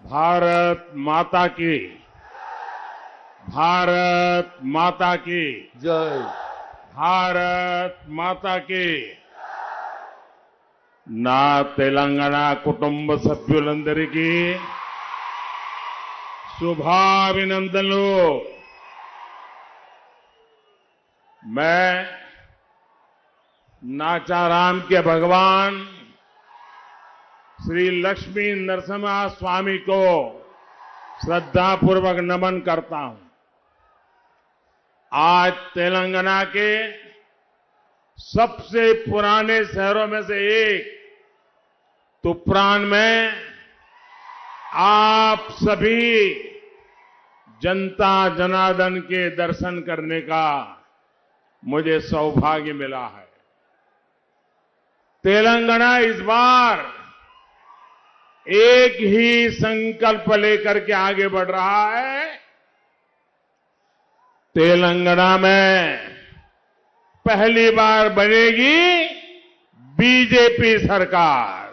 भारत माता की, भारत माता की जय। भारत माता की. నా తెలంగాణ కుటుంబ సభ్యులందరికీ శుభాభినందనలు. मैं नाचाराम के भगवान श्री लक्ष्मी नरसिम्हा स्वामी को श्रद्धापूर्वक नमन करता हूं. आज तेलंगाना के सबसे पुराने शहरों में से एक तुप्रान में आप सभी जनता जनार्दन के दर्शन करने का मुझे सौभाग्य मिला है. तेलंगाना इस बार एक ही संकल्प लेकर के आगे बढ़ रहा है. तेलंगाना में पहली बार बनेगी बीजेपी सरकार.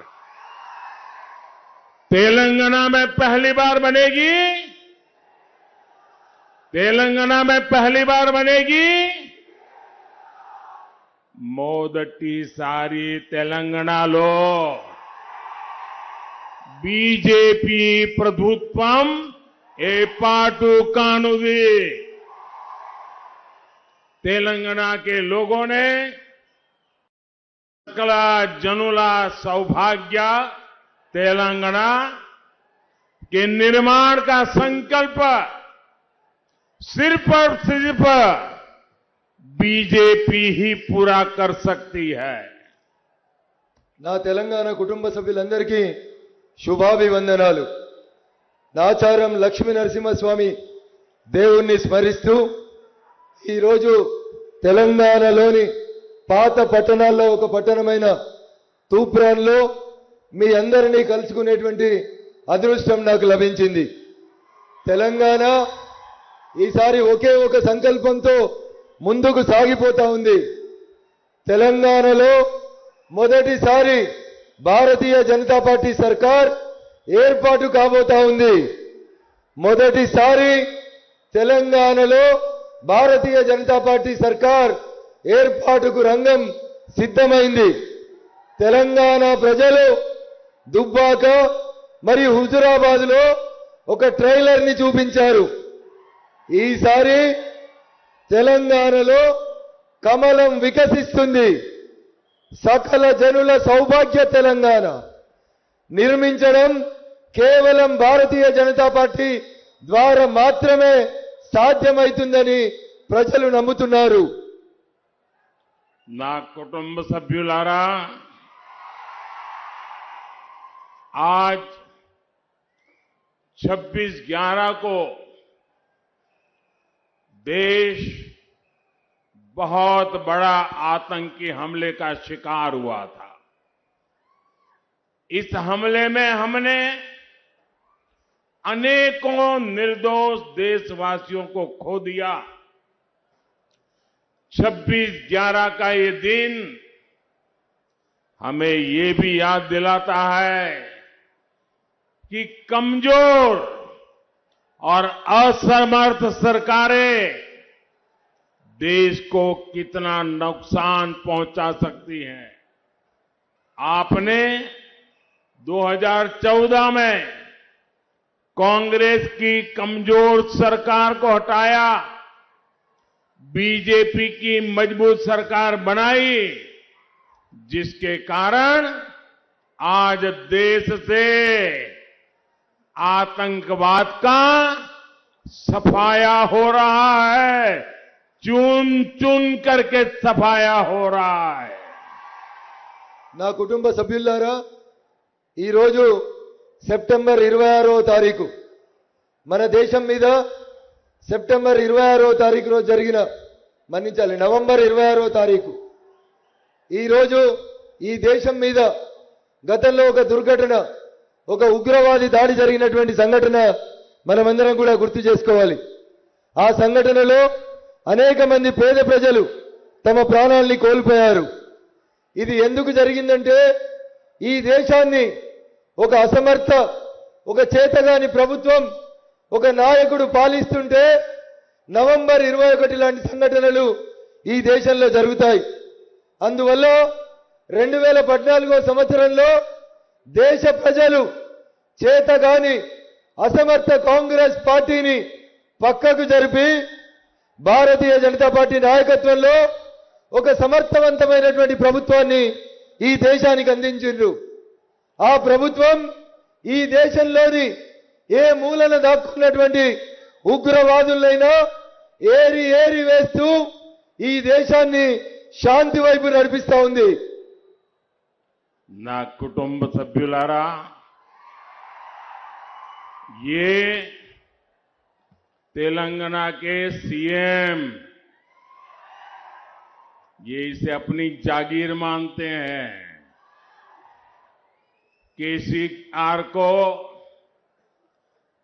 तेलंगाना में पहली बार बनेगी, तेलंगाना में पहली बार बनेगी मोदटीसारी तेलंगानालो बीजेपी प्रभुत्वम एपाटू कानुदी. तेलंगाना के लोगों ने सकला जनुला सौभाग्य तेलंगाना के निर्माण का संकल्प सिर्फ और सिर्फ बीजेपी ही पूरा कर सकती है. నా తెలంగాణ కుటుంబ సభ్యులందరికీ శుభాభివందనాలు. నాచారం లక్ష్మీ నరసింహస్వామి దేవుణ్ణి స్మరిస్తూ ఈ రోజు తెలంగాణలోని పాత పట్టణాల్లో ఒక పట్టణమైన తూప్రాన్లో మీ అందరినీ కలుసుకునేటువంటి అదృష్టం నాకు లభించింది. తెలంగాణ ఈసారి ఒకే ఒక సంకల్పంతో ముందుకు సాగిపోతా ఉంది. తెలంగాణలో మొదటిసారి భారతీయ జనతా పార్టీ సర్కార్ ఏర్పాటు కాబోతా ఉంది. మొదటిసారి తెలంగాణలో భారతీయ జనతా పార్టీ సర్కార్ ఏర్పాటుకు రంగం సిద్ధమైంది. తెలంగాణ ప్రజలు దుబ్బాక మరియు హుజురాబాద్ లో ఒక ట్రైలర్ ని చూపించారు. ఈసారి తెలంగాణలో కమలం వికసిస్తుంది. సకల జనుల సౌభాగ్య తెలంగాణ నిర్మించడం కేవలం భారతీయ జనతా పార్టీ ద్వారా మాత్రమే సాధ్యమవుతుందని ప్రజలు నమ్ముతున్నారు. నా కుటుంబ సభ్యులారా, आज 26/11 को देश बहुत बड़ा आतंकी हमले का शिकार हुआ था. इस हमले में हमने अनेकों निर्दोष देशवासियों को खो दिया. 26/11 का ये दिन हमें ये भी याद दिलाता है कि कमजोर और असमर्थ सरकारें देश को कितना नुकसान पहुंचा सकती हैं. आपने 2014 में कांग्रेस की कमजोर सरकार को हटाया, बीजेपी की मजबूत सरकार बनाई, जिसके कारण आज देश से आतंकवाद का सफाया हो रहा है. चुन चुन करके सफाया हो रहा है. నా కుటుంబ సభ్యులారా, ఈ రోజు సెప్టెంబర్ 26వ తారీఖు మన దేశం మీద సెప్టెంబర్ 26వ తారీఖు రోజు జరిగిన మన్నించాలి నవంబర్ 26వ తారీఖు ఈ రోజు ఈ దేశం మీద గతంలో ఒక దుర్ఘటన, ఒక ఉగ్రవాది దాడి జరిగినటువంటి సంఘటన మనమందరం కూడా గుర్తు చేసుకోవాలి. ఆ సంఘటనలో అనేక మంది పేద ప్రజలు తమ ప్రాణాల్ని కోల్పోయారు. ఇది ఎందుకు జరిగిందంటే ఈ దేశాన్ని ఒక అసమర్థ ఒక చేతగాని ప్రభుత్వం ఒక నాయకుడు పాలిస్తుంటే నవంబర్ 21 లాంటి సంఘటనలు ఈ దేశంలో జరుగుతాయి. అందువల్ల 2014 సంవత్సరంలో దేశ ప్రజలు చేతగాని అసమర్థ కాంగ్రెస్ పార్టీని పక్కకు జరిపి భారతీయ జనతా పార్టీ నాయకత్వంలో ఒక సమర్థవంతమైనటువంటి ప్రభుత్వాన్ని ఈ దేశానికి అందించారు. ఆ ప్రభుత్వం ఈ దేశంలోని ఏ మూలన దాక్కున్నటువంటి ఉగ్రవాదులైనా ఏరి ఏరి వేస్తూ ఈ దేశాన్ని శాంతి వైపు నడిపిస్తా ఉంది. నా కుటుంబ సభ్యులారా, ये तेलंगाना के सीएम ये इसे अपनी जागीर मानते हैं. केसीआर को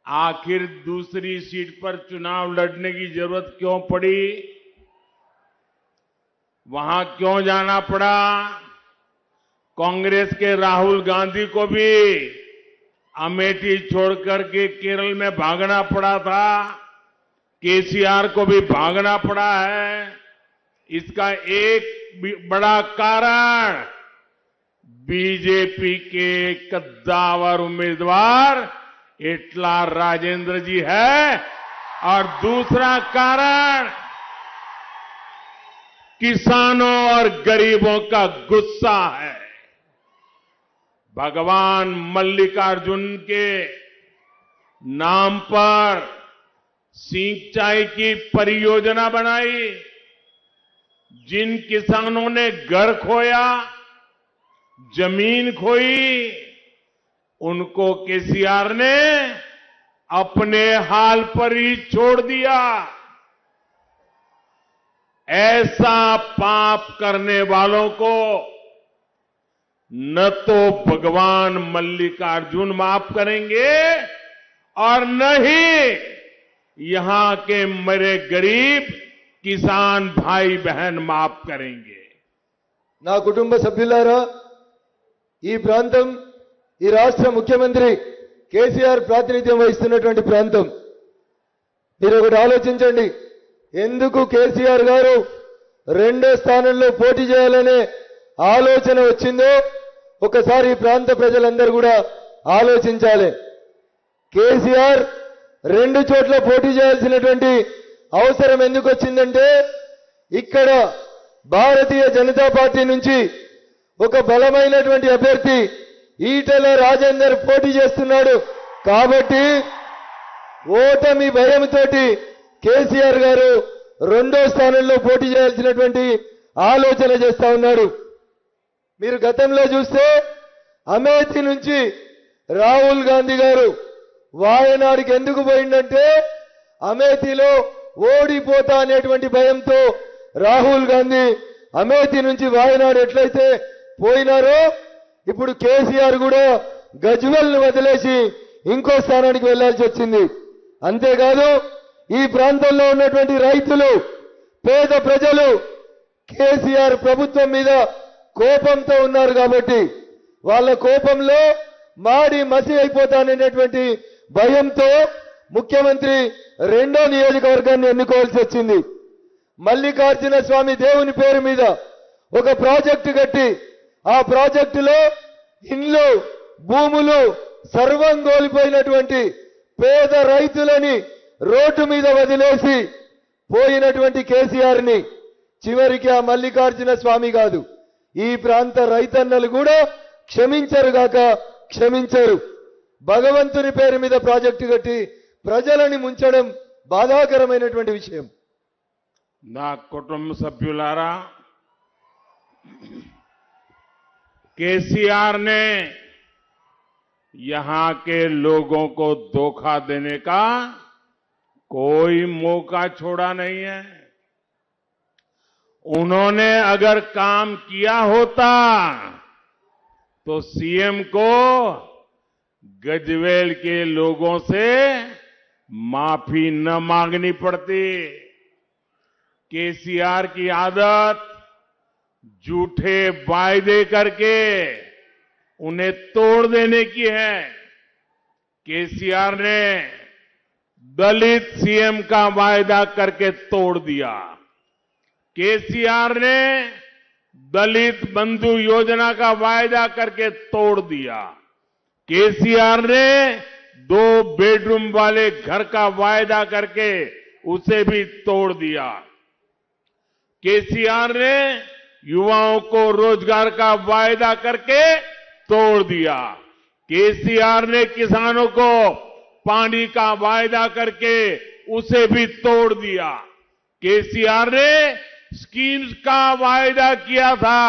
आखिर दूसरी सीट पर चुनाव लड़ने की जरूरत क्यों पड़ी, वहां क्यों जाना पड़ा? कांग्रेस के राहुल गांधी को भी अमेठी छोड़कर के केरल में भागना पड़ा था, केसीआर को भी भागना पड़ा है. इसका एक बड़ा कारण बीजेपी के कद्दावर उम्मीदवार एटला राजेंद्र जी है और दूसरा कारण किसानों और गरीबों का गुस्सा है. भगवान मल्लिकार्जुन के नाम पर सिंचाई की परियोजना बनाई. जिन किसानों ने घर खोया, जमीन खोई, उनको केसीआर ने अपने हाल पर ही छोड़ दिया. ऐसा पाप करने वालों को न तो भगवान मल्लिकार्जुन माफ करेंगे और न ही यहां के मेरे गरीब किसान भाई बहन माफ करेंगे. నా కుటుంబ సభ్యులారా, ఈ ప్రాంతం ఈ రాష్ట్ర ముఖ్యమంత్రి కేసీఆర్ ప్రాతినిధ్యం వహిస్తున్నటువంటి ప్రాంతం. మీరు ఒకటి ఆలోచించండి, ఎందుకు కేసీఆర్ గారు రెండో స్థానంలో పోటీ చేయాలనే ఆలోచన వచ్చిందో ఒకసారి ఈ ప్రాంత ప్రజలందరూ కూడా ఆలోచించాలి. కేసీఆర్ రెండు చోట్ల పోటీ చేయాల్సినటువంటి అవసరం ఎందుకు వచ్చిందంటే, ఇక్కడ భారతీయ జనతా పార్టీ నుంచి ఒక బలమైనటువంటి అభ్యర్థి ఈటెల రాజేందర్ పోటీ చేస్తున్నాడు. కాబట్టి ఓటమి భయంతోటి కేసీఆర్ గారు రెండో స్థానంలో పోటీ చేయాల్సినటువంటి ఆలోచన చేస్తా ఉన్నాడు. మీరు గతంలో చూస్తే అమేథీ నుంచి రాహుల్ గాంధీ గారు వాయనాడికి ఎందుకు పోయిందంటే, అమేథీలో ఓడిపోతా అనేటువంటి భయంతో రాహుల్ గాంధీ అమేథీ నుంచి వాయనాడు ఎట్లయితే పోయినారో, ఇప్పుడు కేసీఆర్ కూడా గజ్వెల్ను వదిలేసి ఇంకో స్థానానికి వెళ్లాల్సి వచ్చింది. అంతేకాదు, ఈ ప్రాంతంలో ఉన్నటువంటి రైతులు, పేద ప్రజలు కేసీఆర్ ప్రభుత్వం మీద కోపంతో ఉన్నారు. కాబట్టి వాళ్ళ కోపంలో మాడి మసి అయిపోతాననేటువంటి భయంతో ముఖ్యమంత్రి రెండో నియోజకవర్గాన్ని ఎన్నుకోవాల్సి వచ్చింది. మల్లికార్జున స్వామి దేవుని పేరు మీద ఒక ప్రాజెక్టు కట్టి ఆ ప్రాజెక్టులో ఇండ్లు, భూములు సర్వం కోల్పోయినటువంటి పేద రైతులని రోడ్డు మీద వదిలేసి పోయినటువంటి కేసీఆర్ ని చివరికి ఆ మల్లికార్జున స్వామి కాదు, ఈ ప్రాంత రైతన్నలు కూడా క్షమించరుగాక క్షమించరు. భగవంతుని పేరు మీద ప్రాజెక్టు కట్టి ప్రజలని ముంచడం బాధాకరమైనటువంటి విషయం. నా కుటుంబ సభ్యులారా, केसीआर ने यहां के लोगों को धोखा देने का कोई मौका छोड़ा नहीं है. उन्होंने अगर काम किया होता तो सीएम को गजवेल के लोगों से माफी न मांगनी पड़ती. केसीआर की आदत झूठे वायदे करके उन्हें तोड़ देने की है. केसीआर ने दलित सीएम का वायदा करके तोड़ दिया। केसीआर ने दलित बंधु योजना का वायदा करके तोड़ दिया। केसीआर ने 2 बेडरूम वाले घर का वायदा करके उसे भी तोड़ दिया। केसीआर ने युवाओं को रोजगार का वायदा करके तोड़ दिया। केसीआर ने किसानों को पानी का वायदा करके उसे भी तोड़ दिया। केसीआर ने स्कीम्स का वायदा किया था,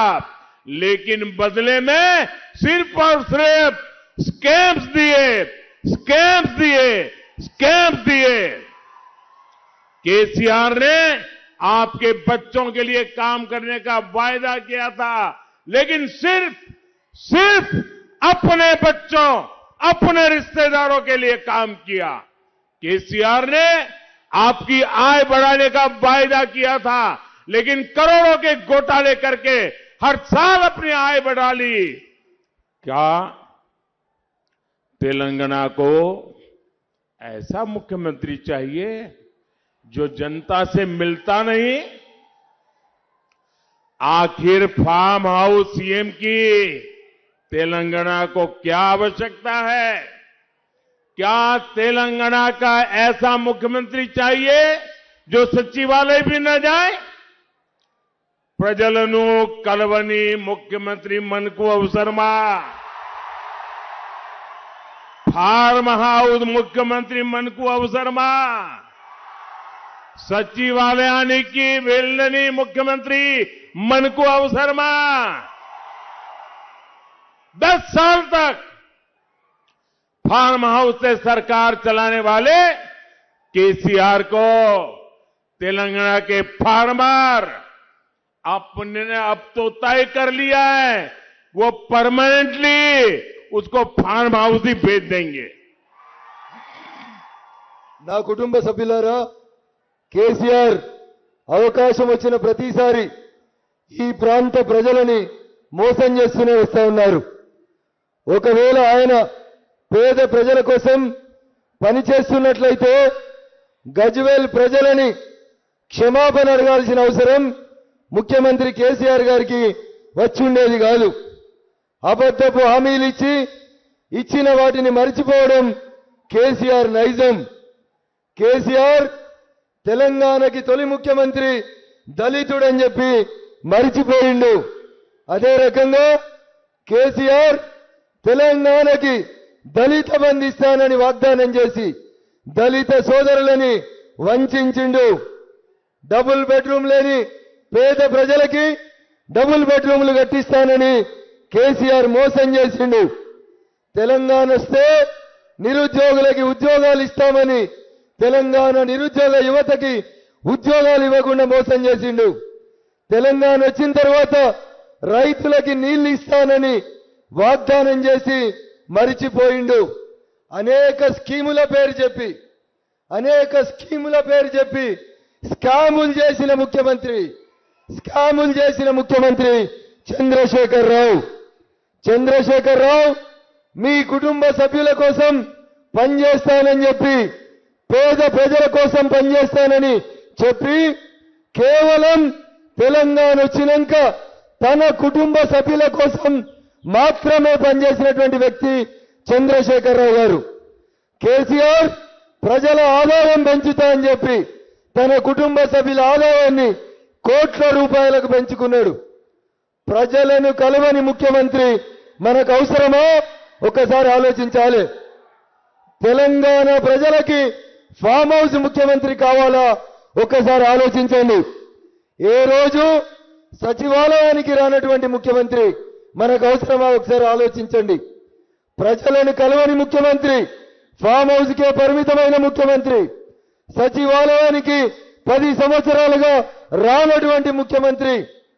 लेकिन बदले में सिर्फ और सिर्फ स्कैम्स दिए, स्कैम्स दिए, स्कैम्स दिए। केसीआर ने आपके बच्चों के लिए काम करने का वायदा किया था, लेकिन सिर्फ अपने बच्चों, अपने रिश्तेदारों के लिए काम किया। केसीआर ने आपकी आय बढ़ाने का वायदा किया था, लेकिन करोड़ों के घोटाले करके हर साल अपनी आय बढ़ा ली। क्या तेलंगाना को ऐसा मुख्यमंत्री चाहिए जो जनता से मिलता नहीं? आखिर फार्म हाउस सीएम की तेलंगाना को क्या आवश्यकता है? क्या तेलंगाना का ऐसा मुख्यमंत्री चाहिए जो सचिवालय भी न जाए? ప్రజలను కలవని ముఖ్యమంత్రి మనకు అవసరమా? ఫార్మ్ హౌస్ ముఖ్యమంత్రి మనకు అవసరమా? సచివాలయానికి వెళ్ళని ముఖ్యమంత్రి మనకు అవసరమా? 10 साल तक फार्म हाउस से सरकार चलाने वाले केसीआर को तेलंगाना के फार्मर अपने ने अब तो तय कर लिया है, वो परमानेंटली उसको फार्म हाउस ही भेज देंगे। నా కుటుంబ సభ్యులారా, కేసీఆర్ అవకాశం వచ్చిన ప్రతిసారి ఈ ప్రాంత ప్రజలని మోసం చేస్తూనే వస్తా ఉన్నారు. ఒకవేళ ఆయన పేద ప్రజల కోసం పనిచేస్తున్నట్లయితే గజ్వేల్ ప్రజలని క్షమాపణ అడగాల్సిన అవసరం ముఖ్యమంత్రి కేసీఆర్ గారికి వచ్చి ఉండేది కాదు. అబద్ధపు హామీలు ఇచ్చిన వాటిని మరిచిపోవడం కేసీఆర్ నైజం. కేసీఆర్ తెలంగాణకి తొలి ముఖ్యమంత్రి దళితుడని చెప్పి మరిచిపోయిండు. అదే రకంగా కేసీఆర్ తెలంగాణకి దళిత బంధు ఇస్తానని వాగ్దానం చేసి దళిత సోదరులని వంచిండు. డబుల్ బెడ్రూమ్ లేని పేద ప్రజలకి డబుల్ బెడ్రూమ్లు కట్టిస్తానని కేసీఆర్ మోసం చేసిండు. తెలంగాణ వస్తే నిరుద్యోగులకి ఉద్యోగాలు ఇస్తామని తెలంగాణ నిరుద్యోగ యువతకి ఉద్యోగాలు ఇవ్వకుండా మోసం చేసిండు. తెలంగాణ వచ్చిన తర్వాత రైతులకి నీళ్లు ఇస్తానని వాగ్దానం చేసి మరిచిపోయిండు. అనేక స్కీముల పేరు చెప్పి స్కాములు చేసిన ముఖ్యమంత్రి చంద్రశేఖర్ రావు మీ కుటుంబ సభ్యుల కోసం పనిచేస్తానని చెప్పి, పేద ప్రజల కోసం పనిచేస్తానని చెప్పి కేవలం తెలంగాణ వచ్చినాక తన కుటుంబ సభ్యుల కోసం మాత్రమే పనిచేసినటువంటి వ్యక్తి చంద్రశేఖర్ రావు గారు. కేసీఆర్ ప్రజల ఆదాయం పెంచుతా అని చెప్పి తన కుటుంబ సభ్యుల ఆదాయాన్ని కోట్ల రూపాయలకు పెంచుకున్నాడు. ప్రజలను కలవని ముఖ్యమంత్రి మనకు అవసరమా? ఒకసారి ఆలోచించాలి. తెలంగాణ ప్రజలకి ఫామ్ హౌస్ ముఖ్యమంత్రి కావాలా? ఒకసారి ఆలోచించండి. ఏ రోజు సచివాలయానికి రానటువంటి ముఖ్యమంత్రి మనకు అవసరమా? ఒకసారి ఆలోచించండి. ప్రజలను కలవని ముఖ్యమంత్రి, ఫామ్ హౌస్కే పరిమితమైన ముఖ్యమంత్రి, సచివాలయానికి 10 సంవత్సరాలుగా రానటువంటి ముఖ్యమంత్రి.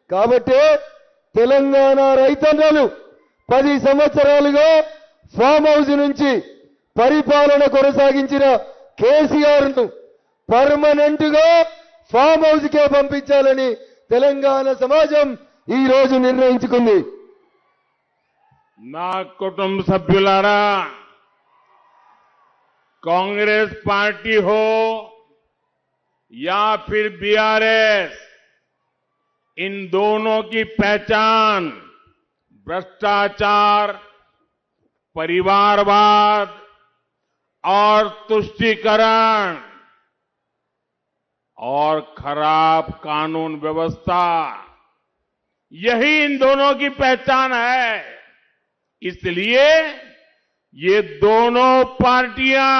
కాబట్టి తెలంగాణ రైతన్నలు 10 సంవత్సరాలుగా ఫామ్ హౌస్ నుంచి పరిపాలన కొనసాగించిన కేసీఆర్ ను పర్మనెంట్ గా ఫామ్ హౌస్ కే పంపించాలని తెలంగాణ సమాజం ఈ రోజు నిర్ణయించుకుంది. నా కుటుంబ సభ్యులారా, कांग्रेस पार्टी हो या फिर बीआरएस, इन दोनों की पहचान भ्रष्टाचार, परिवारवाद और तुष्टीकरण और खराब कानून व्यवस्था, यही इन दोनों की पहचान है। इसलिए ये दोनों पार्टियां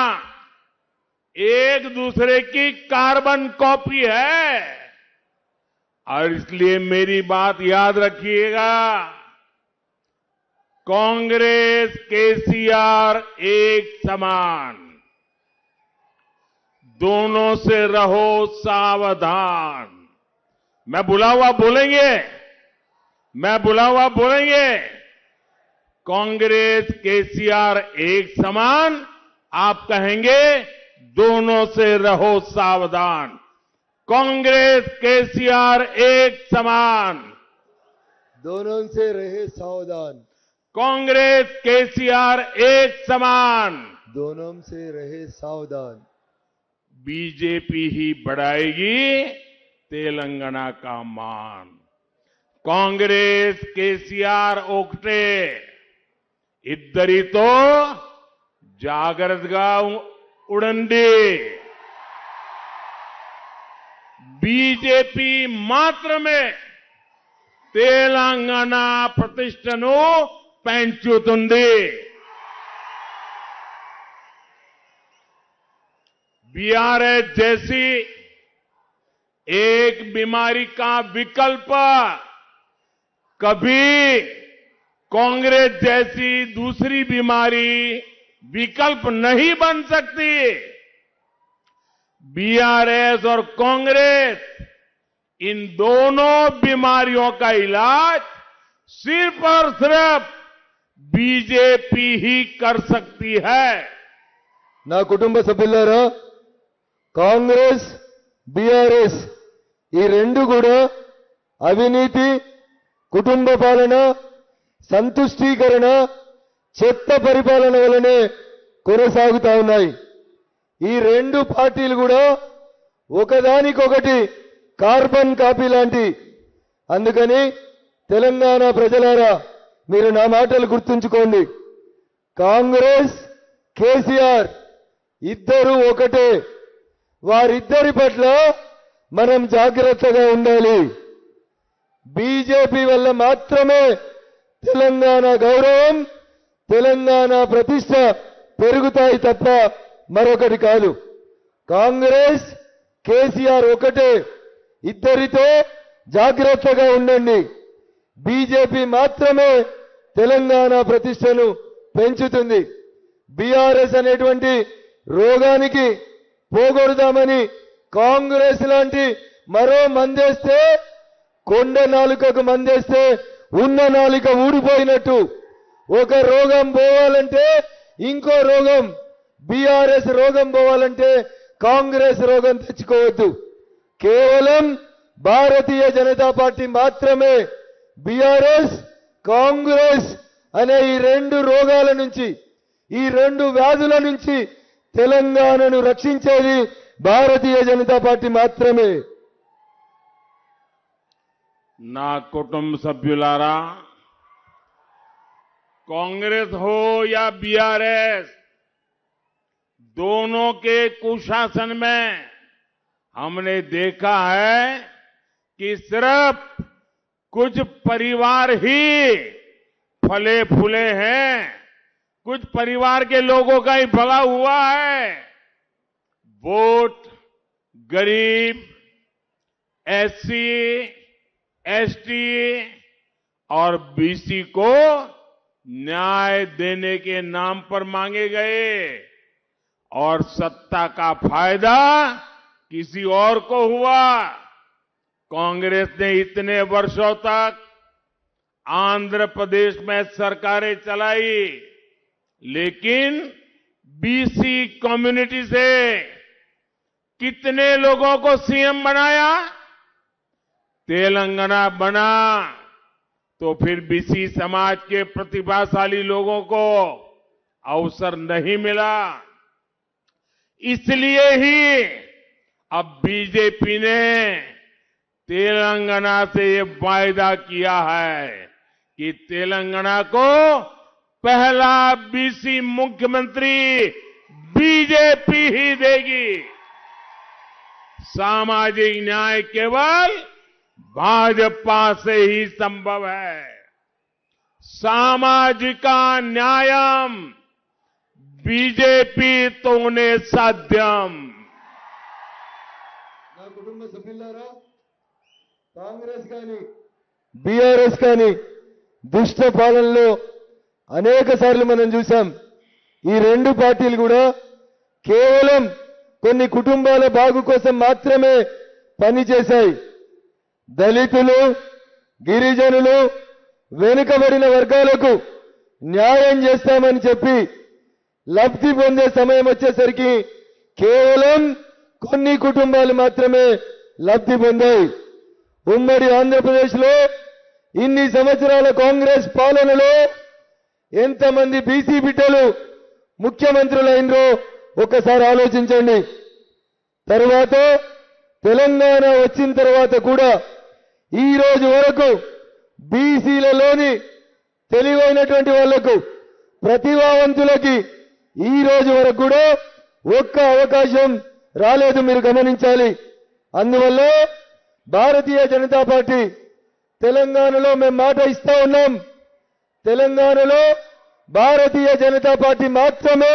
एक दूसरे की कार्बन कॉपी है और इसलिए मेरी बात याद रखिएगा, कांग्रेस केसीआर एक समान, दोनों से रहो सावधान। मैं बुला हुआ बोलेंगे, कांग्रेस केसीआर एक समान, आप कहेंगे दोनों से रहो सावधान। कांग्रेस केसीआर एक समान, दोनों से रहे सावधान। कांग्रेस केसीआर एक समान, दोनों से रहे सावधान। बीजेपी ही बढ़ाएगी तेलंगाना का मान। कांग्रेस केसीआर ओकटे इद्धरितो జాగ్రత్తగా ఉండండి। బీజేపీ మాత్రమే తెలంగాణ ప్రతిష్టను పెంచుతుంది। बीआरएस जैसी एक बीमारी का विकल्प कभी कांग्रेस जैसी दूसरी बीमारी विकल्प नहीं बन सकती। बीआरएस और कांग्रेस इन दोनों बीमारियों का इलाज सिर्फ और सिर्फ बीजेपी ही कर सकती है। నా కుటుంబ సభ్యులారా, కాంగ్రెస్ బీఆర్ఎస్ ఈ రెండు కూడా అవినీతి, కుటుంబ పాలన, సంతుష్టీకరణ, చెత్త పరిపాలన వల్లనే కొనసాగుతా ఉన్నాయి। ఈ రెండు పార్టీలు కూడా ఒకదానికొకటి కార్బన్ కాపీ లాంటి। అందుకని తెలంగాణ ప్రజలారా, మీరు నా మాటలు గుర్తుంచుకోండి। కాంగ్రెస్ కేసీఆర్ ఇద్దరు ఒకటే, వారిద్దరి పట్ల మనం జాగ్రత్తగా ఉండాలి। బీజేపీ వల్ల మాత్రమే తెలంగాణ గౌరవం, తెలంగాణ ప్రతిష్ట పెరుగుతాయి తప్ప మరొకటి కాదు। కాంగ్రెస్ కేసీఆర్ ఒకటే, ఇద్దరితో జాగ్రత్తగా ఉండండి। బీజేపీ మాత్రమే తెలంగాణ ప్రతిష్టను పెంచుతుంది। బీఆర్ఎస్ అనేటువంటి రోగానికి పోగొడదామని కాంగ్రెస్ లాంటి మరో మందేస్తే, కొండ నాలుకకు మందేస్తే ఉన్న నాలుక ఊడిపోయినట్టు, ఒక రోగం పోవాలంటే ఇంకో రోగం, బీఆర్ఎస్ రోగం పోవాలంటే కాంగ్రెస్ రోగం తెచ్చుకోవద్దు। కేవలం భారతీయ జనతా పార్టీ మాత్రమే బీఆర్ఎస్ కాంగ్రెస్ అనే ఈ రెండు రోగాల నుంచి, ఈ రెండు వ్యాధుల నుంచి తెలంగాణను రక్షించేది భారతీయ జనతా పార్టీ మాత్రమే। నా కుటుంబ సభ్యులారా, कांग्रेस हो या बीआरएस, दोनों के कुशासन में हमने देखा है कि सिर्फ कुछ परिवार ही फले फूले हैं, कुछ परिवार के लोगों का ही भला हुआ है। वोट गरीब, एससी, एसटी और बीसी को न्याय देने के नाम पर मांगे गए और सत्ता का फायदा किसी और को हुआ। कांग्रेस ने इतने वर्षों तक आंध्र प्रदेश में सरकारें चलाई, लेकिन बीसी कम्युनिटी से कितने लोगों को सीएम बनाया? तेलंगाना बना तो फिर बीसी समाज के प्रतिभाशाली लोगों को अवसर नहीं मिला। इसलिए ही अब बीजेपी ने तेलंगाना से ये वायदा किया है कि तेलंगाना को पहला बीसी मुख्यमंत्री बीजेपी ही देगी। सामाजिक न्याय केवल भाजपा से ही संभव है। सामाजिक न्यायम बीजेपी तोने साध्यम। నా కుటుంబ సభ్యులారా కాంగ్రెస్ కానీ బీఆర్ఎస్ కానీ దుష్ట పాలనలో అనేక సార్లు మనం చూసాం. ఈ రెండు పార్టీలు కూడా కేవలం కొన్ని కుటుంబాల బాగు కోసం మాత్రమే పనిచేశాయి. దళితులు, గిరిజనులు, వెనుకబడిన వర్గాలకు న్యాయం చేస్తామని చెప్పి లబ్ధి పొందే సమయం వచ్చేసరికి కేవలం కొన్ని కుటుంబాలు మాత్రమే లబ్ధి పొందాయి. ఉమ్మడి ఆంధ్రప్రదేశ్లో ఇన్ని సంవత్సరాల కాంగ్రెస్ పాలనలో ఎంతమంది బీసీ బిడ్డలు ముఖ్యమంత్రులైనరో ఒక్కసారి ఆలోచించండి. తర్వాత తెలంగాణ వచ్చిన తర్వాత కూడా ఈ రోజు వరకు బీసీలలోని తెలివైనటువంటి వాళ్లకు, ప్రతిభావంతులకి ఈ రోజు వరకు కూడా ఒక్క అవకాశం రాలేదు. మీరు గమనించాలి. అందువల్ల భారతీయ జనతా పార్టీ తెలంగాణలో మేము మాట ఇస్తా ఉన్నాం. తెలంగాణలో భారతీయ జనతా పార్టీ మాత్రమే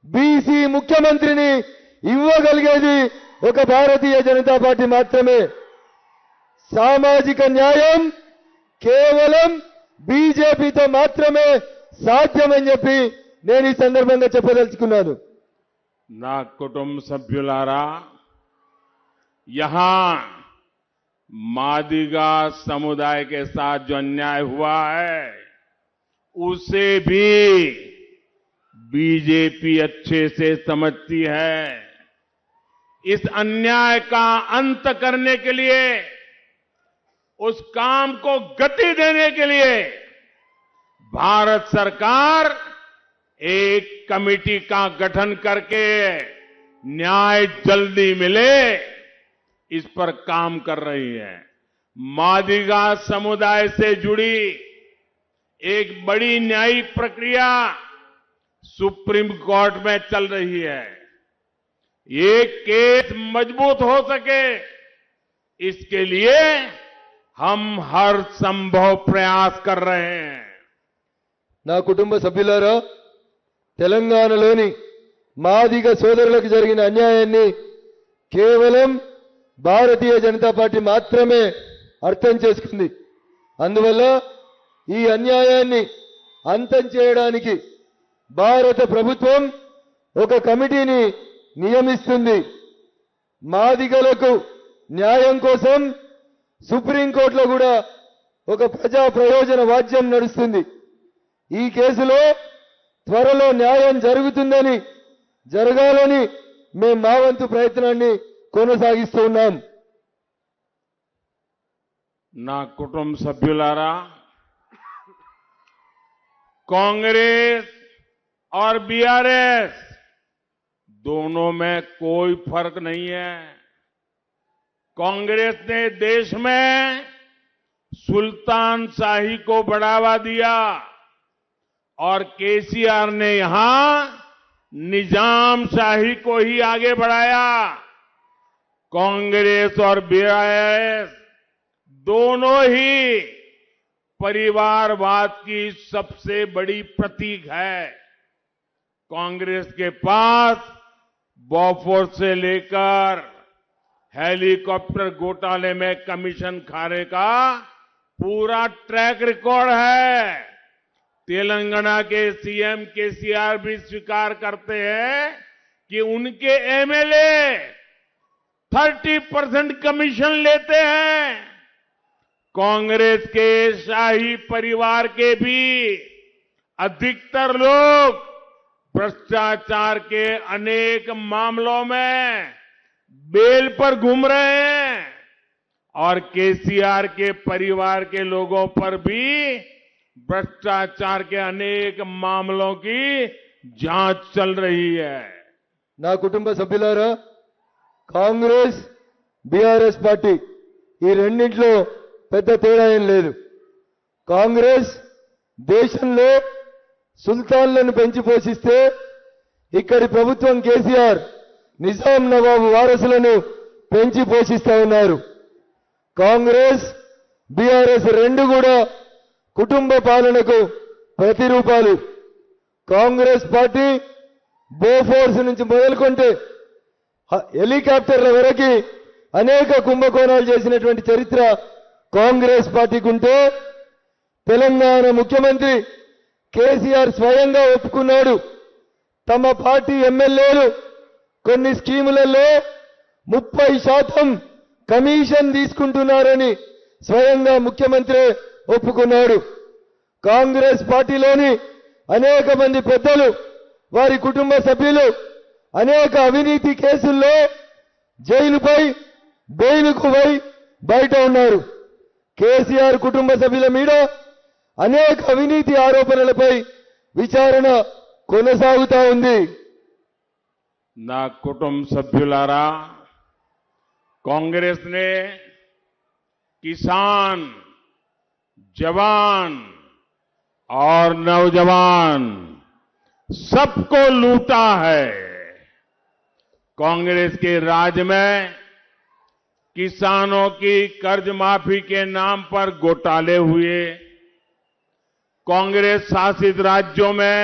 బీసీ ముఖ్యమంత్రిని ఇవ్వగలిగేది ఒక భారతీయ జనతా పార్టీ మాత్రమే. సామాజిక న్యాయం కేవలం బీజేపీతో మాత్రమే సాధ్యమని చెప్పి నేను ఈ సందర్భంగా చెప్పదలుచుకున్నాను. నా కుటుంబ సభ్యులారా, यहां मादिगा समुदाय के साथ जो अन्याय हुआ है उसे भी बीजेपी अच्छे से समझती है। इस अन्याय का अंत करने के लिए, उस काम को गति देने के लिए भारत सरकार एक कमेटी का गठन करके न्याय जल्दी मिले इस पर काम कर रही है। मादिगा समुदाय से जुड़ी एक बड़ी न्यायिक प्रक्रिया सुप्रीम कोर्ट में चल रही है। ये केस मजबूत हो सके इसके लिए हम हर संभव प्रयास कर रहे हैं। నా కుటుంబ సభ్యులారా, తెలంగాణలోని మాదిగ సోదరులకు జరిగిన అన్యాయాన్ని కేవలం భారతీయ జనతా పార్టీ మాత్రమే అర్థం చేసుకుంది. అందువల్ల ఈ అన్యాయాన్ని అంతం చేయడానికి భారత ప్రభుత్వం ఒక కమిటీని నియమిస్తుంది. మాదిగలకు న్యాయం కోసం సుప్రీంకోర్టులో కూడా ఒక ప్రజా ప్రయోజన వాద్యం నడుస్తుంది. ఈ కేసులో త్వరలో న్యాయం జరగాలని మేము మా వంతు ప్రయత్నాన్ని కొనసాగిస్తూ ఉన్నాం. నా కుటుంబ సభ్యులారా, कांग्रेस और बीआरएस दोनों में कोई फर्क नहीं है। कांग्रेस ने देश में सुल्तान शाही को बढ़ावा दिया और केसीआर ने यहां निजाम शाही को ही आगे बढ़ाया। कांग्रेस और बीआरएस दोनों ही परिवारवाद की सबसे बड़ी प्रतीक है। कांग्रेस के पास बॉफोर्स से लेकर हेलीकॉप्टर घोटाले में कमीशन खाने का पूरा ट्रैक रिकॉर्ड है। तेलंगाना के सीएम केसीआर भी स्वीकार करते हैं कि उनके एमएलए 30% कमीशन लेते हैं। कांग्रेस के शाही परिवार के भी अधिकतर लोग भ्रष्टाचार के अनेक मामलों में बेल पर घूम रहे हैं और केसीआर के परिवार के लोगों पर भी भ्रष्टाचार के अनेक मामलों की जांच चल रही है। నా కుటుంబ సభ్యులారా, కాంగ్రెస్ బీఆర్ఎస్ పార్టీ ఈ రెండింటిలో పెద్ద తేడా ఏం లేదు. కాంగ్రెస్ దేశంలో సుల్తాన్లను పెంచి పోషిస్తే ఇక్కడి ప్రభుత్వం కేసీఆర్ నిజాం నవాబు వారసులను పెంచి పోషిస్తా ఉన్నారు. కాంగ్రెస్ బీఆర్ఎస్ రెండు కూడా కుటుంబ పాలనకు ప్రతిరూపాలు. కాంగ్రెస్ పార్టీ బోఫోర్స్ నుంచి మొదలుకుంటే హెలికాప్టర్ల వరకు అనేక కుంభకోణాలు చేసినటువంటి చరిత్ర కాంగ్రెస్ పార్టీకి ఉంటే, తెలంగాణ ముఖ్యమంత్రి కేసీఆర్ స్వయంగా ఒప్పుకున్నాడు. తమ పార్టీ ఎమ్మెల్యేలు కొన్ని స్కీములలో 30% కమిషన్ తీసుకుంటున్నారని స్వయంగా ముఖ్యమంత్రి ఒప్పుకున్నాడు. కాంగ్రెస్ పార్టీలోని అనేక మంది పెద్దలు, వారి కుటుంబ సభ్యులు అనేక అవినీతి కేసుల్లో జైలుపై బెయిలుకు పోయి బయట ఉన్నారు. కేసీఆర్ కుటుంబ సభ్యుల మీద అనేక అవినీతి ఆరోపణలపై విచారణ కొనసాగుతా ఉంది. నా కుటుంబ సభ్యులారా, कांग्रेस ने किसान, जवान और नौजवान सबको लूटा है। कांग्रेस के राज में किसानों की कर्ज माफी के नाम पर घोटाले हुए, कांग्रेस शासित राज्यों में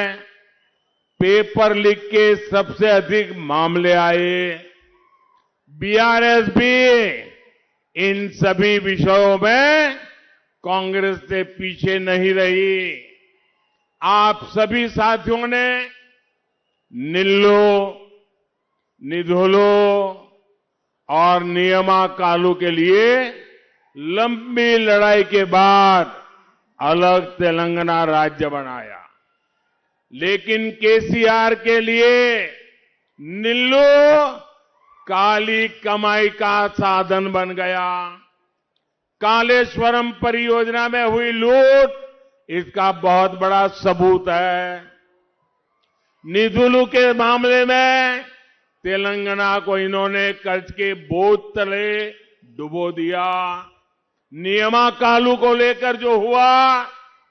पेपर लीक के सबसे अधिक मामले आए। बीआरएस भी इन सभी विषयों में कांग्रेस से पीछे नहीं रही। आप सभी साथियों ने निल्लू, निधोलो और नियमा कालू के लिए लंबी लड़ाई के बाद अलग तेलंगाना राज्य बनाया, लेकिन केसीआर के लिए निल्लू काली कमाई का साधन बन गया। कालेश्वरम परियोजना में हुई लूट इसका बहुत बड़ा सबूत है। निधुलू के मामले में तेलंगाना को इन्होंने कर्ज के बोझ तले डुबो दिया। नियमा कालू को लेकर जो हुआ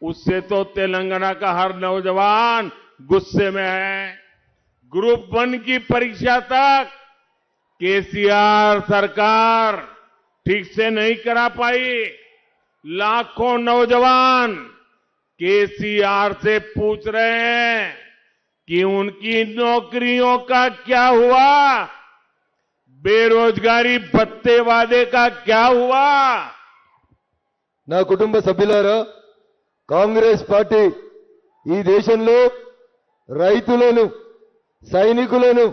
उससे तो तेलंगाना का हर नौजवान गुस्से में है। ग्रुप 1 की परीक्षा तक केसीआर सरकार ठीक से नहीं करा पाई। लाखों नौजवान केसीआर से पूछ रहे हैं कि उनकी नौकरियों का क्या हुआ, बेरोजगारी भत्ते वादे का क्या हुआ। నా కుటుంబ సభ్యులారా, కాంగ్రెస్ పార్టీ ఈ దేశంలో రైతులను, సైనికులను,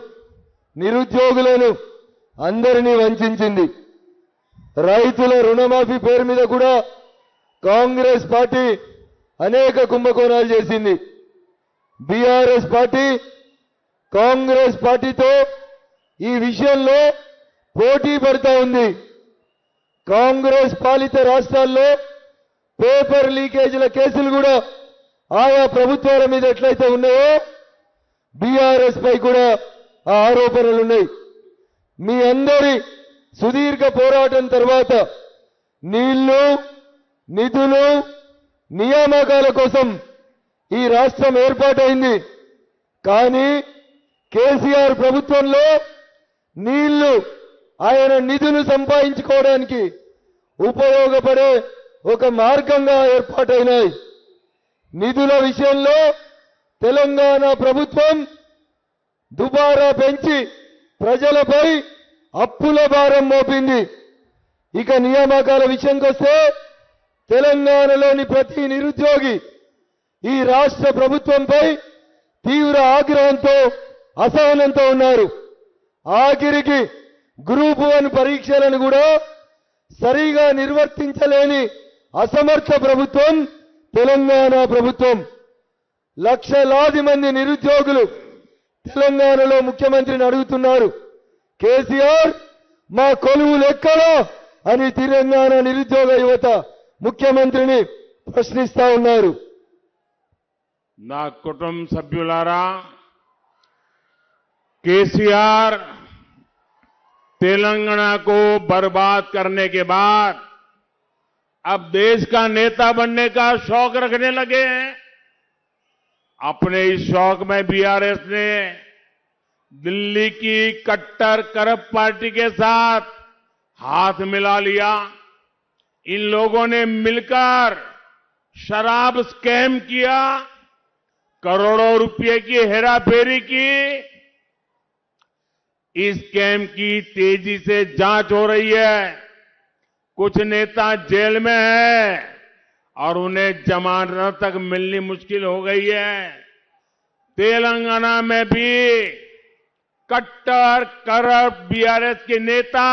నిరుద్యోగులను అందరినీ వంచింది. రైతుల రుణమాఫీ పేరు మీద కూడా కాంగ్రెస్ పార్టీ అనేక కుంభకోణాలు చేసింది. బీఆర్ఎస్ పార్టీ కాంగ్రెస్ పార్టీతో ఈ విషయంలో పోటీ పడుతూ ఉంది. కాంగ్రెస్ పాలిత రాష్ట్రాల్లో పేపర్ లీకేజీల కేసులు కూడా ఆయా ప్రభుత్వాల మీద ఎట్లయితే ఉన్నాయో బీఆర్ఎస్ పై కూడా ఆ ఆరోపణలున్నాయి. మీ అందరి సుదీర్ఘ పోరాటం తర్వాత నీళ్లు, నిధులు, నియామకాల కోసం ఈ రాష్ట్రం ఏర్పాటైంది. కానీ కేసీఆర్ ప్రభుత్వంలో నీళ్లు ఆయన నిధులు సంపాదించుకోవడానికి ఉపయోగపడే ఒక మార్గంగా ఏర్పాటైనాయి. నిధుల విషయంలో తెలంగాణ ప్రభుత్వం దుబారా పెంచి ప్రజలపై అప్పుల భారం మోపింది. ఇక నియామకాల విషయంకి వస్తే తెలంగాణలోని ప్రతి నిరుద్యోగి ఈ రాష్ట్ర ప్రభుత్వంపై తీవ్ర ఆగ్రహంతో, అసహనంతో ఉన్నారు. ఆఖరికి గ్రూప్ 1 పరీక్షలను కూడా సరిగా నిర్వర్తించలేని అసమర్థ ప్రభుత్వం తెలంగాణ ప్రభుత్వం. లక్షలాది మంది నిరుద్యోగులు తెలంగాణలో ముఖ్యమంత్రిని అడుగుతున్నారు, కేసీఆర్ మా కొలువులు ఎక్కడా అని తెలంగాణ నిరుద్యోగ యువత ముఖ్యమంత్రిని ప్రశ్నిస్తా ఉన్నారు. నా కుటుంబ సభ్యులారా, केसीआर तेलंगाना को बर्बाद करने के बाद अब देश का नेता बनने का शौक रखने लगे हैं। अपने इस शौक में बीआरएस ने दिल्ली की कट्टर करप्ट पार्टी के साथ हाथ मिला लिया। इन लोगों ने मिलकर शराब स्कैम किया, करोड़ों रुपए की हेराफेरी की। इस स्कैम की तेजी से जांच हो रही है। कुछ नेता जेल में है और उन्हें जमानत तक मिलनी मुश्किल हो गई है। तेलंगाना में भी कट्टर करप्ट बीआरएस के नेता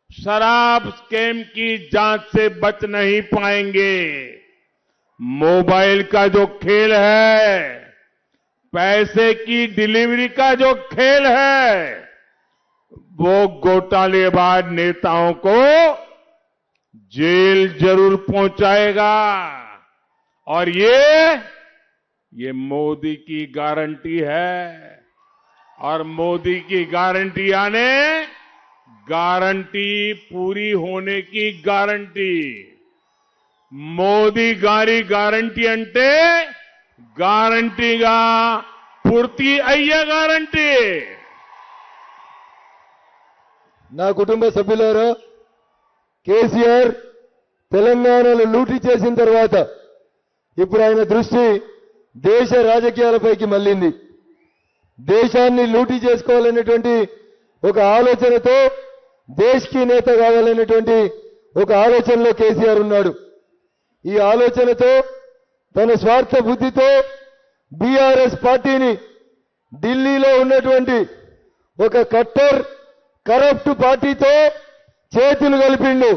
शराब स्कैम की जांच से बच नहीं पाएंगे। मोबाइल का जो खेल है, पैसे की डिलीवरी का जो खेल है, वो घोटालेबाज नेताओं को जेल जरूर पहुंचाएगा। और ये मोदी की गारंटी है। और मोदी की गारंटी यानी गारंटी पूरी होने की गारंटी। మోదీ గారి గ్యారంటీ అంటే గ్యారంటీగా పూర్తి అయ్యే గ్యారంటీ. నా కుటుంబ సభ్యులారా, కేసీఆర్ తెలంగాణలో లూటీ చేసిన తర్వాత ఇప్పుడు ఆయన దృష్టి దేశ రాజకీయాలపైకి మళ్ళింది. దేశాన్ని లూటీ చేసుకోవాలనేటువంటి ఒక ఆలోచనతో దేశకి నేత కావాలనేటువంటి ఒక ఆలోచనలో కేసీఆర్ ఉన్నాడు. ఈ ఆలోచనతో తన స్వార్థ బుద్ధితో బీఆర్ఎస్ పార్టీని ఢిల్లీలో ఉన్నటువంటి ఒక కట్టర్ కరప్ట్ పార్టీతో చేతులు కలిపిండు.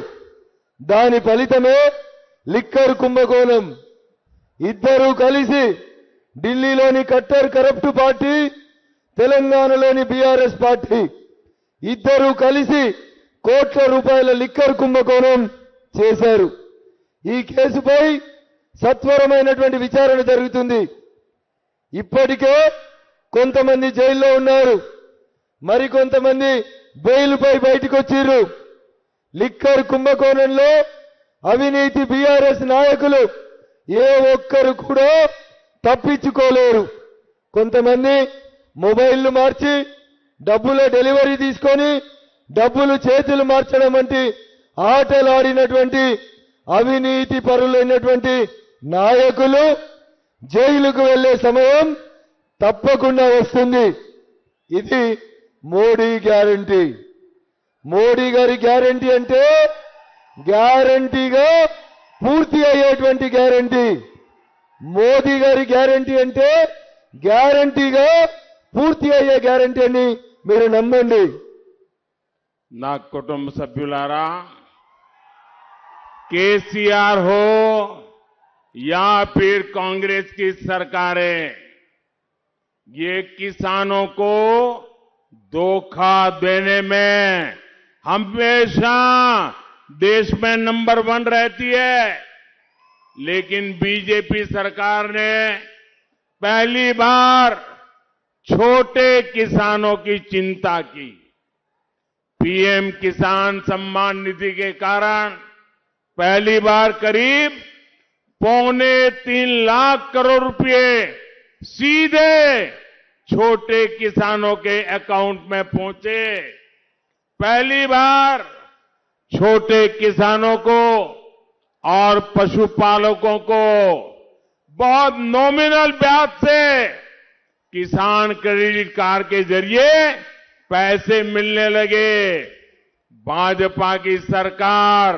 దాని ఫలితమే లిక్కర్ కుంభకోణం. ఇద్దరూ కలిసి ఢిల్లీలోని కట్టర్ కరప్ట్ పార్టీ, తెలంగాణలోని బీఆర్ఎస్ పార్టీ ఇద్దరూ కలిసి కోట్ల రూపాయల లిక్కర్ కుంభకోణం చేశారు. ఈ కేసుపై సత్వరమైనటువంటి విచారణ జరుగుతుంది. ఇప్పటికే కొంతమంది జైల్లో ఉన్నారు, మరికొంతమంది బెయిల్పై బయటకు వచ్చిర్రు. లిక్కర్ కుంభకోణంలో అవినీతి బీఆర్ఎస్ నాయకులు ఏ ఒక్కరు కూడా తప్పించుకోలేరు. కొంతమంది మొబైల్లు మార్చి డబ్బుల డెలివరీ తీసుకొని డబ్బులు చేతులు మార్చడం వంటి ఆటలాడినటువంటి అవినీతి పరులైనటువంటి నాయకులు జైలుకు వెళ్లే సమయం తప్పకుండా వస్తుంది. ఇది మోడీ గ్యారంటీ. మోడీ గారి గ్యారంటీ అంటే గ్యారంటీగా పూర్తి అయ్యేటువంటి గ్యారంటీ. మోదీ గారి గ్యారంటీ అంటే గ్యారంటీగా పూర్తి అయ్యే గ్యారంటీ అని మీరు నమ్మండి. నా కుటుంబ సభ్యులారా, केसीआर हो या फिर कांग्रेस की सरकारें, ये किसानों को धोखा देने में हमेशा देश में नंबर 1 रहती है. लेकिन बीजेपी सरकार ने पहली बार छोटे किसानों की चिंता की. पीएम किसान सम्मान निधि के कारण पहली बार करीब 2.25 लाख करोड़ रुपए सीधे छोटे किसानों के अकाउंट में पहुंचे. पहली बार छोटे किसानों को और पशुपालकों को बहुत नॉमिनल ब्याज से किसान क्रेडिट कार्ड के जरिए पैसे मिलने लगे. भाजपा की सरकार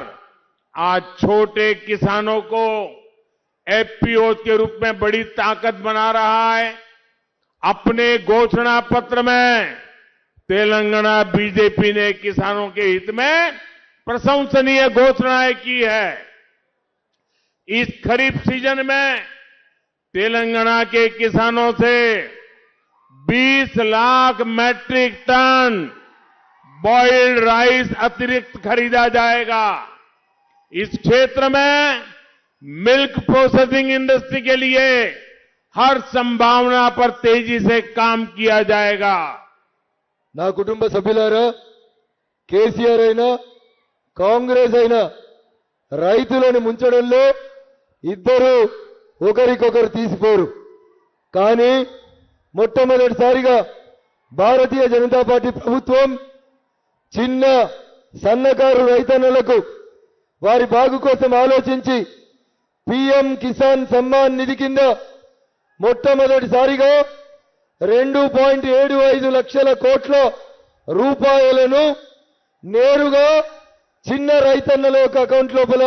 आज छोटे किसानों को एफपीओ के रूप में बड़ी ताकत बना रहा है. अपने घोषणा पत्र में तेलंगाना बीजेपी ने किसानों के हित में प्रशंसनीय घोषणाएं की है. इस खरीफ सीजन में तेलंगाना के किसानों से 20 lakh metric ton boiled rice अतिरिक्त खरीदा जाएगा. इस क्षेत्र में मिल्क प्रोसेसिंग इंडस्ट्री के लिए हर संभावना पर तेजी से काम किया जाएगा. నా కుటుంబ సభ్యులారా, కేసీఆర్ అయినా కాంగ్రెస్ అయినా రైతులను ముంచడంలో ఇద్దరు ఒకరికొకరు తీసిపోరు. కానీ మొట్టమొదటిసారిగా భారతీయ జనతా పార్టీ ప్రభుత్వం చిన్న సన్నకారు రైతన్నలకు వారి బాగు కోసం ఆలోచించి పీఎం కిసాన్ సమ్మాన్ నిధి కింద మొట్టమొదటిసారిగా 2.75 లక్షల కోట్ల రూపాయలను నేరుగా చిన్న రైతన్నల యొక్క అకౌంట్ లోపల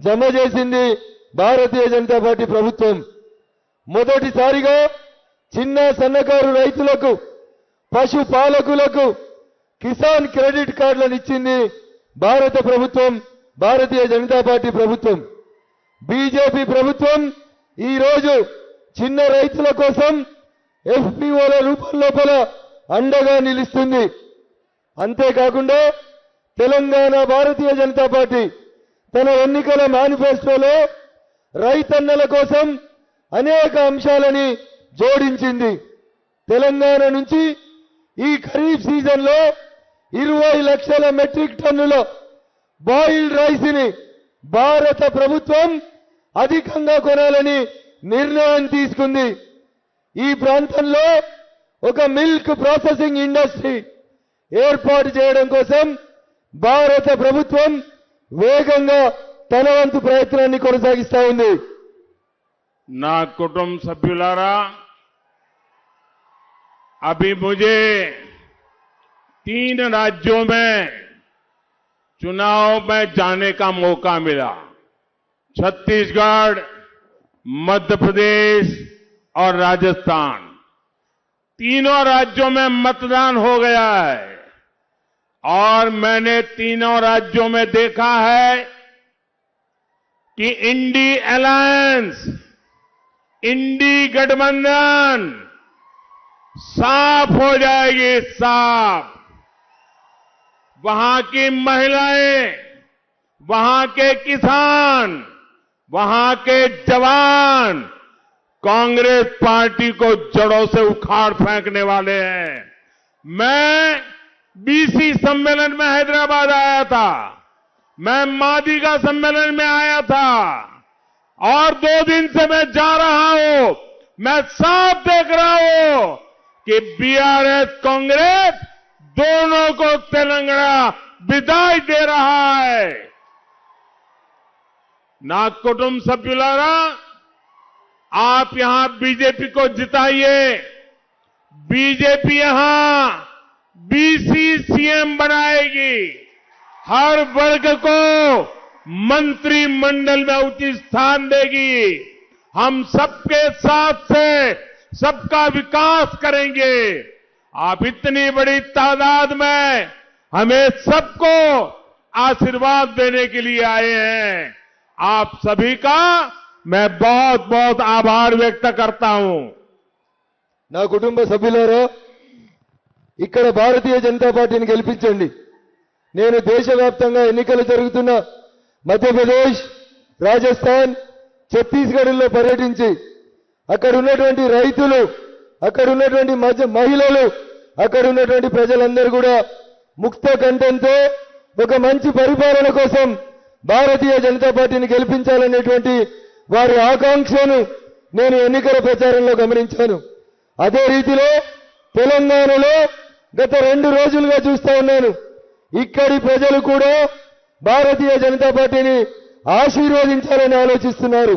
జమ చేసింది భారతీయ జనతా పార్టీ ప్రభుత్వం. మొదటిసారిగా చిన్న సన్నకారు రైతులకు, పశు పాలకులకు కిసాన్ క్రెడిట్ కార్డులను ఇచ్చింది భారత ప్రభుత్వం, భారతీయ జనతా పార్టీ ప్రభుత్వం. బీజేపీ ప్రభుత్వం ఈరోజు చిన్న రైతుల కోసం ఎఫ్పిఓల రూపం లోపల అండగా నిలుస్తుంది. అంతేకాకుండా తెలంగాణ భారతీయ జనతా పార్టీ తన ఎన్నికల మేనిఫెస్టోలో రైతన్నల కోసం అనేక అంశాలని జోడించింది. తెలంగాణ నుంచి ఈ ఖరీఫ్ సీజన్లో 20 లక్షల మెట్రిక్ టన్నుల బాయిల్డ్ రైస్ ని భారత ప్రభుత్వం అధికంగా కొనాలని నిర్ణయం తీసుకుంది. ఈ ప్రాంతంలో ఒక మిల్క్ ప్రాసెసింగ్ ఇండస్ట్రీ ఏర్పాటు చేయడం కోసం భారత ప్రభుత్వం వేగంగా తన వంతు ప్రయత్నాన్ని కొనసాగిస్తా ఉంది. నా కుటుంబ సభ్యులారా, अभी मुझे 3 राज्यों में चुनाव में जाने का मौका मिला। छत्तीसगढ़, मध्य प्रदेश और राजस्थान, तीनों राज्यों में मतदान हो गया है और मैंने तीनों राज्यों में देखा है कि इंडी अलायंस, इंडी गठबंधन साफ हो जाएगी, साफ। वहां की महिलाएं, वहां के किसान, वहां के जवान कांग्रेस पार्टी को जड़ों से उखाड़ फेंकने वाले हैं। मैं बीसी सम्मेलन में हैदराबाद आया था, मैं मादिगा सम्मेलन में आया था और 2 दिन से मैं जा रहा हूं। मैं साफ देख रहा हूं कि बीआरएस कांग्रेस दोनों को तेलंगाना विदाई दे रहा है। ना कुटुंब सभ्युलारा, आप यहां बीजेपी को जिताइए। बीजेपी यहां बीसी सीएम बनाएगी, हर वर्ग को मंत्रिमंडल में उचित स्थान देगी। हम सबके साथ से सबका विकास करेंगे। आप इतनी बड़ी तादाद में हमें सबको आशीर्वाद देने के लिए आए हैं। आप सभी का मैं बहुत बहुत आभार व्यक्त करता हूं। నా కుటుంబ సభ్యులారా, ఇక్కడ భారతీయ జనతా పార్టీని గెలిపించండి. నేను దేశవ్యాప్తంగా ఎన్నికలు జరుగుతున్న మధ్యప్రదేశ్, రాజస్థాన్, ఛత్తీస్గఢ్లో పర్యటించి అక్కడ ఉన్నటువంటి రైతులు, అక్కడ ఉన్నటువంటి మహిళలు, అక్కడ ఉన్నటువంటి ప్రజలందరూ కూడా ముక్త కంఠంతో ఒక మంచి పరిపాలన కోసం భారతీయ జనతా పార్టీని గెలిపించాలనేటువంటి వారి ఆకాంక్షను నేను ఎన్నికల ప్రచారంలో గమనించాను. అదే రీతిలో తెలంగాణలో గత 2 రోజులుగా చూస్తా ఉన్నాను. ఇక్కడి ప్రజలు కూడా భారతీయ జనతా పార్టీని ఆశీర్వదించాలని ఆలోచిస్తున్నారు.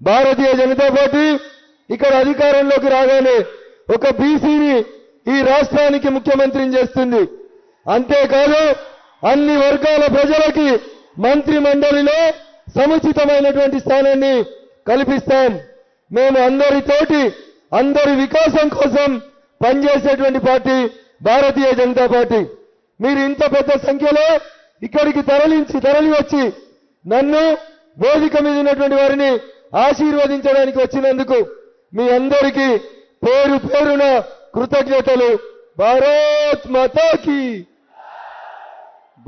భారతీయ జనతా పార్టీ ఇక్కడ అధికారంలోకి రాగానే ఒక బీసీని ఈ రాష్ట్రానికి ముఖ్యమంత్రిని చేస్తుంది. అంతేకాదు అన్ని వర్గాల ప్రజలకి మంత్రి మండలిలో సముచితమైనటువంటి స్థానాన్ని కల్పిస్తాం. మేము అందరితోటి అందరి వికాసం కోసం పనిచేసేటువంటి పార్టీ భారతీయ జనతా పార్టీ. మీరు ఇంత పెద్ద సంఖ్యలో ఇక్కడికి తరలి వచ్చి నన్ను వేదిక మీద ఉన్నటువంటి వారిని ఆశీర్వదించడానికి వచ్చినందుకు మీ అందరికీ పేరు పేరున కృతజ్ఞతలు. భారత్ మాతా కీ,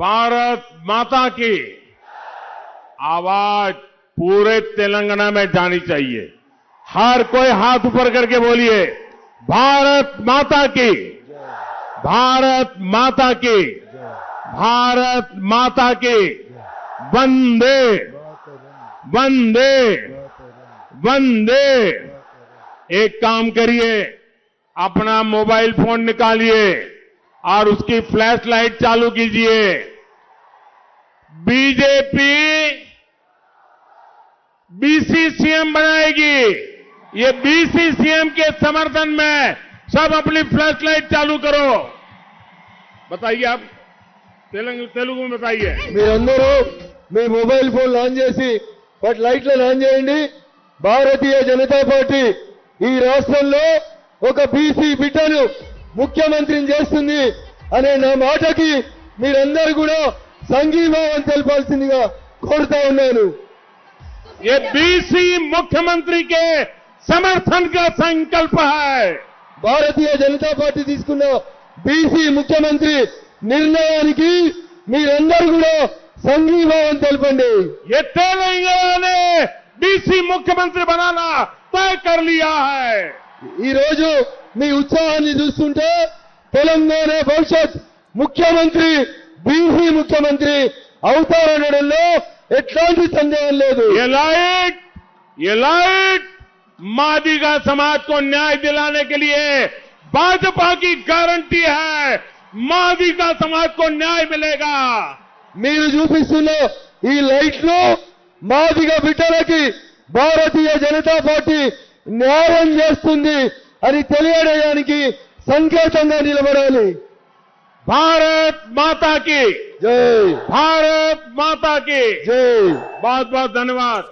भारत माता की आवाज पूरे तेलंगाना में जानी चाहिए। हर कोई हाथ ऊपर करके बोलिए, भारत माता की, भारत माता की, भारत माता की, वंदे वंदे वंदे। एक काम करिए, अपना मोबाइल फोन निकालिए और उसकी फ्लैश लाइट चालू कीजिए। बीजेपी बीसी सीएम बनाएगी। ये बीसी सीएम के समर्थन में सब अपनी फ्लैश लाइट चालू करो। बताइए आप, तेलुगु में बताइए। మీరందరూ మీ మొబైల్ ఫోన్ ఆన్ చేసి వాటి లైట్లను ఆన్ చేయండి. భారతీయ జనతా పార్టీ ఈ రాష్ట్రంలో ఒక బీసీ బిడ్డను ముఖ్యమంత్రిని చేస్తుంది అనే నా మాటకి మీరందరూ కూడా సంఘీభావం తెలపాల్సిందిగా కోరుతా ఉన్నాను. ये बीसी मुख्यमंत्री के समर्थन का संकल्प है। భారతీయ జనతా పార్టీ తీసుకున్న బీసీ ముఖ్యమంత్రి నిర్ణయానికి మీరందరూ కూడా సంఘీభావం తెలపండి. ये तेलंगाना ने बीसी मुख्यमंत्री बनाना तय कर लिया है। ఈ రోజు మీ ఉత్సాహాన్ని చూస్తుంటే తెలంగాణ భవిష్యత్ ముఖ్యమంత్రి బీసీ ముఖ్యమంత్రి అవుతారనడంలో ఎట్లాంటి సందేహం లేదు. ये लाइट मादिगा समाज को न्याय दिलाने के लिए भाजपा की गारंटी है। मादिगा समाज को न्याय मिलेगा। మీరు చూపిస్తున్న ఈ లైట్లు మాదిగ బిడ్డలకి భారతీయ జనతా పార్టీ న్యాయం చేస్తుంది అని తెలియడానికి సంకేతంగా నిలబడాలి. भारत माता की, జై भारत माता की। జై. बहुत बहुत धन्यवाद।